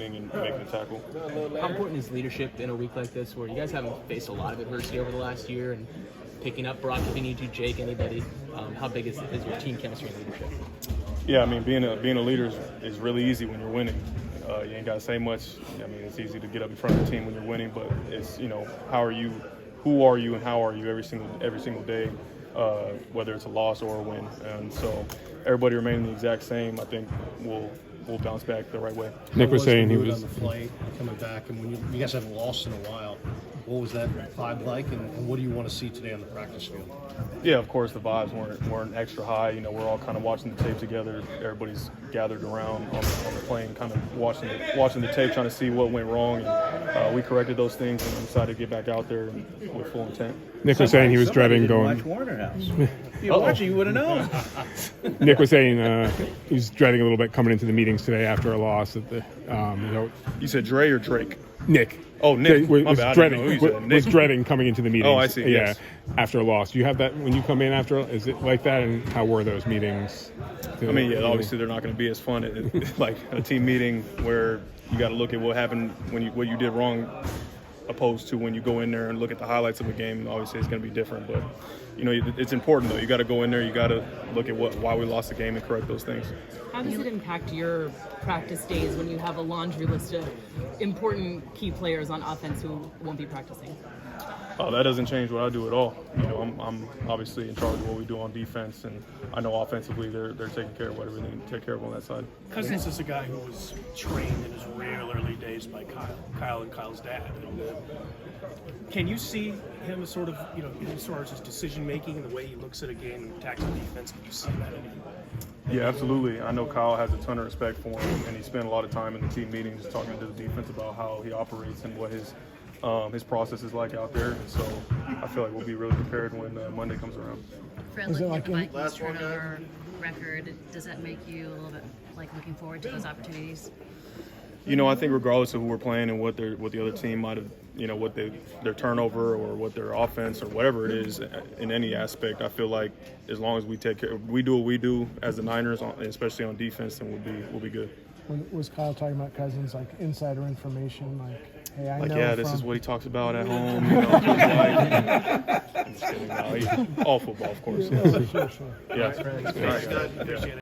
and making a tackle. How important is leadership in a week like this, where you guys haven't faced a lot of adversity over the last year, and picking up Brock if you need to, Jake, anybody? How big is your team chemistry and leadership? Yeah, I mean, being a leader is really easy when you're winning. You ain't got to say much. I mean, it's easy to get up in front of the team when you're winning, but it's, how are you, who are you, and how are you every single day, whether it's a loss or a win. And so everybody remaining the exact same, I think we'll bounce back the right way. Nick was saying he was on the flight coming back, and when you guys haven't lost in a while, what was that vibe like, and what do you want to see today on the practice field? Yeah, of course the vibes weren't extra high. We're all kind of watching the tape together. Everybody's gathered around on the plane, kind of watching the tape, trying to see what went wrong. And we corrected those things and decided to get back out there with full intent. Nick was saying he was dreading going. Watch Warner House. If you watch it, you would have known. Nick was saying he's dreading a little bit coming into the meetings today after a loss. At the You said Dre or Drake? Nick. Oh, Nick. My Was bad. dreading coming into the meetings. Oh, I see. Yeah, Yes. after a loss. Do you have that when you come in after? Is it like that? And how were those meetings? I mean, yeah, obviously they're not going to be as fun like a team meeting where you got to look at what happened what you did wrong, opposed to when you go in there and look at the highlights of a game. Obviously, it's going to be different, but it's important though. You got to go in there. You got to look at why we lost the game and correct those things. How does it impact your practice days when you have a laundry list of important key players on offense who won't be practicing? Oh, that doesn't change what I do at all. I'm obviously in charge of what we do on defense, and I know offensively they're taking care of whatever they need to take care of on that side. Cousins is a guy who was trained in his real early days by Kyle and Kyle's dad. And, can you see him as sort of, as far as his decision making and the way he looks at a game and attacks the defense? Can you see that in him? Yeah, absolutely. I know Kyle has a ton of respect for him, and he spent a lot of time in the team meetings talking to the defense about how he operates and what his process is like out there. And so I feel like we'll be really prepared when Monday comes around. For looking at the Vikings turnover record, does that make you a little bit looking forward to those opportunities? I think regardless of who we're playing and what the other team might have, what their turnover or what their offense or whatever it is in any aspect, I feel like as long as we do what we do as the Niners, especially on defense, then we'll be good. Was Kyle talking about Cousins, insider information, hey, I know. Yeah, this is what he talks about at home. I'm just kidding. No, all football, of course. Sure. Yeah. Appreciate it.